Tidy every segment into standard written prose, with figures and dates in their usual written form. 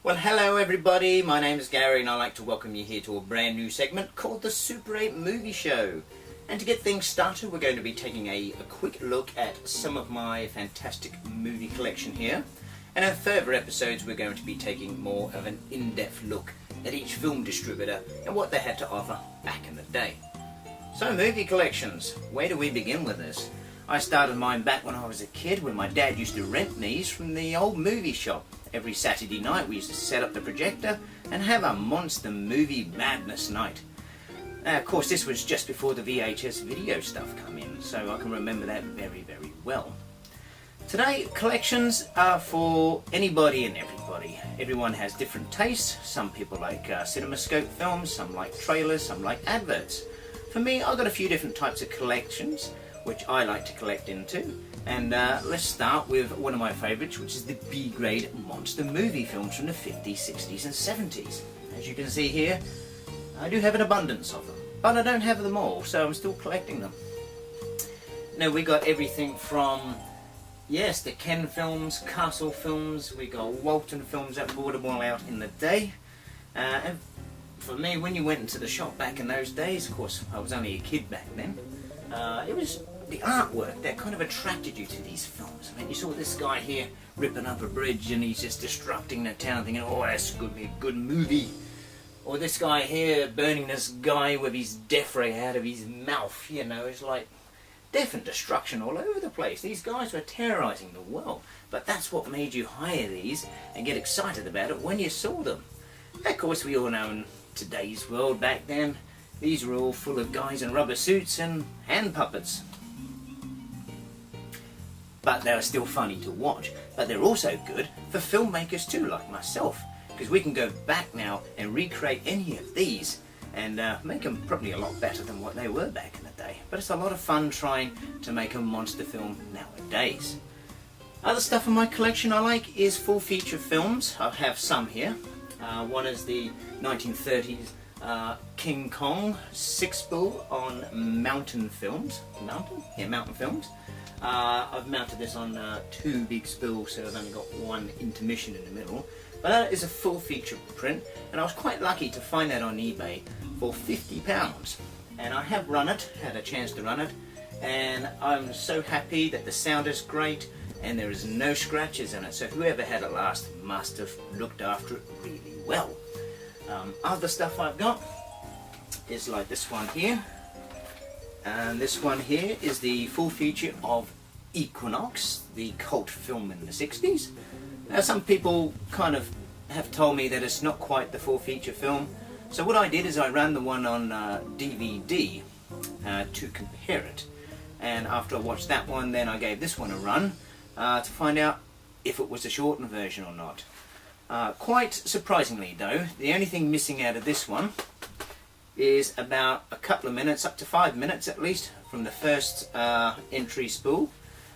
Well, hello everybody, my name is Gary and I'd like to welcome you here to a brand new segment called the Super 8 Movie Show. And to get things started, we're going to be taking a quick look at some of my fantastic movie collection here. And in further episodes, we're going to be taking more of an in-depth look at each film distributor and what they had to offer back in the day. So, movie collections, where do we begin with this? I started mine back when I was a kid, when my dad used to rent these from the old movie shop. Every Saturday night we used to set up the projector and have a monster movie madness night. Of course, this was just before the VHS video stuff come in, so I can remember that very, very well. Today, collections are for anybody and everybody. Everyone has different tastes. Some people like CinemaScope films, some like trailers, some like adverts. For me, I've got a few different types of collections which I like to collect into. And let's start with one of my favourites, which is the B-grade monster movie films from the 50s, 60s and 70s. As you can see here, I do have an abundance of them, but I don't have them all, so I'm still collecting them. Now we got everything from, yes, the Ken films, Castle films, we got Walton films that brought them all out in the day. And for me, when you went into the shop back in those days, of course I was only a kid back then, it was the artwork that kind of attracted you to these films. I mean, you saw this guy here ripping up a bridge and he's just destructing the town, thinking, oh, that's going to be a good movie. Or this guy here burning this guy with his death ray out of his mouth. You know, it's like death and destruction all over the place. These guys were terrorizing the world, but that's what made you hire these and get excited about it when you saw them. Of course, we all know in today's world, back then, these were all full of guys in rubber suits and hand puppets. But they are still funny to watch. But they're also good for filmmakers too, like myself, because we can go back now and recreate any of these and make them probably a lot better than what they were back in the day. But it's a lot of fun trying to make a monster film nowadays. Other stuff in my collection I like is full feature films. I have some here. One is the 1930s King Kong 6-spool on Mountain Films. Mountain? Yeah, Mountain Films. I've mounted this on 2 big spools, so I've only got one intermission in the middle. But that is a full feature print, and I was quite lucky to find that on eBay for £50. And I have run it, had a chance to run it, and I'm so happy that the sound is great and there is no scratches in it. So whoever had it last must have looked after it really well. Other stuff I've got is like this one here. And this one here is the full feature of Equinox, the cult film in the 60s. Now some people kind of have told me that it's not quite the full feature film. So what I did is I ran the one on DVD to compare it. And after I watched that one, then I gave this one a run to find out if it was a shortened version or not. Quite surprisingly though, the only thing missing out of this one is about a couple of minutes, up to 5 minutes at least, from the first entry spool,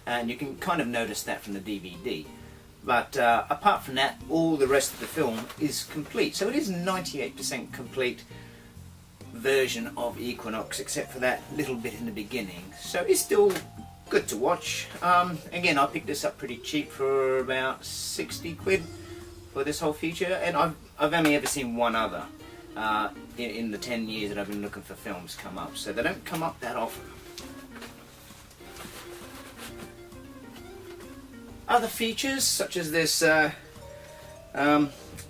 and you can kind of notice that from the DVD. But apart from that, all the rest of the film is complete. So it is a 98% complete version of Equinox, except for that little bit in the beginning. So it's still good to watch. Again, I picked this up pretty cheap for about 60 quid for this whole feature, and I've only ever seen one other. In the 10 years that I've been looking for films come up, so they don't come up that often. Other features such as this, yeah, I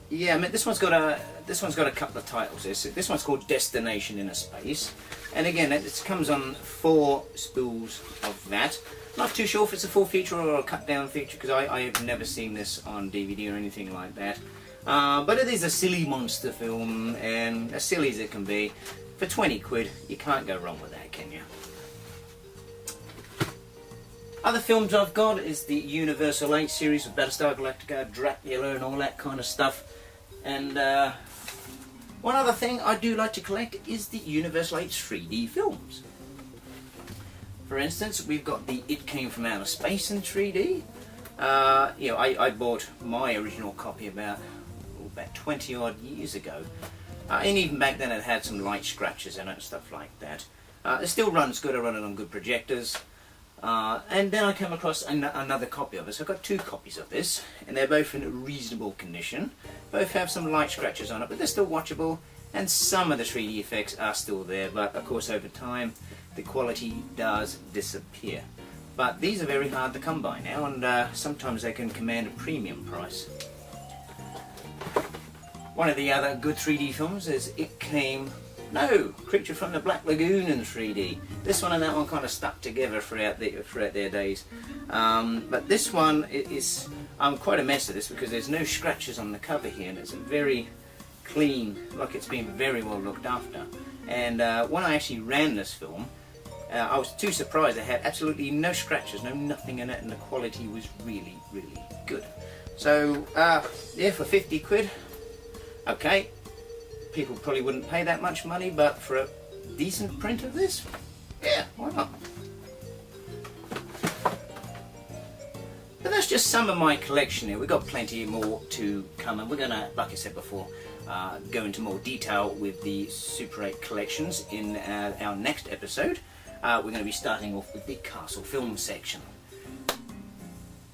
mean this one's got a couple of titles. This one's called Destination Inner Space, and again it comes on 4 spools of that. Not too sure if it's a full feature or a cut down feature, because I have never seen this on DVD or anything like that. But it is a silly monster film, and as silly as it can be, for 20 quid, you can't go wrong with that, can you? Other films I've got is the Universal 8 series of Battlestar Galactica, Dracula and all that kind of stuff. And one other thing I do like to collect is the Universal 8 3D films. For instance, we've got the It Came From Outer Space in 3D. You know, I bought my original copy about 20 odd years ago, and even back then it had some light scratches in it and stuff like that. It still runs good. I run it on good projectors. And then I came across another copy of it. So I've got 2 copies of this, and they're both in reasonable condition. Both have some light scratches on it, but they're still watchable, and some of the 3D effects are still there, but of course over time the quality does disappear. But these are very hard to come by now, and sometimes they can command a premium price. One of the other good 3D films is Creature from the Black Lagoon in 3D. This one and that one kind of stuck together throughout their days. But this one is, I'm quite a mess of this because there's no scratches on the cover here, and it's very clean, like it's been very well looked after. And when I actually ran this film, I was too surprised. It had absolutely no scratches, nothing in it, and the quality was really, really good. So yeah, for 50 quid, okay. People probably wouldn't pay that much money, but for a decent print of this, yeah, why not? But that's just some of my collection here. We've got plenty more to come, and we're going to, like I said before, go into more detail with the Super 8 collections in our next episode. We're going to be starting off with the Castle Film section.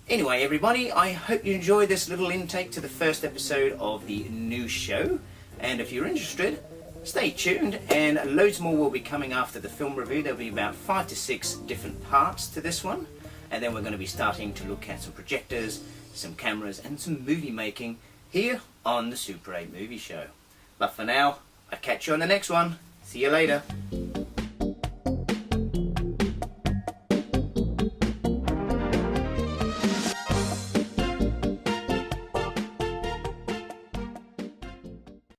Anyway, everybody, I hope you enjoyed this little intake to the first episode of the new show. And if you're interested, stay tuned, and loads more will be coming after the film review. There'll be about 5 to 6 different parts to this one, and then we're going to be starting to look at some projectors, some cameras, and some movie making here on the Super 8 Movie Show. But for now, I'll catch you on the next one. See you later.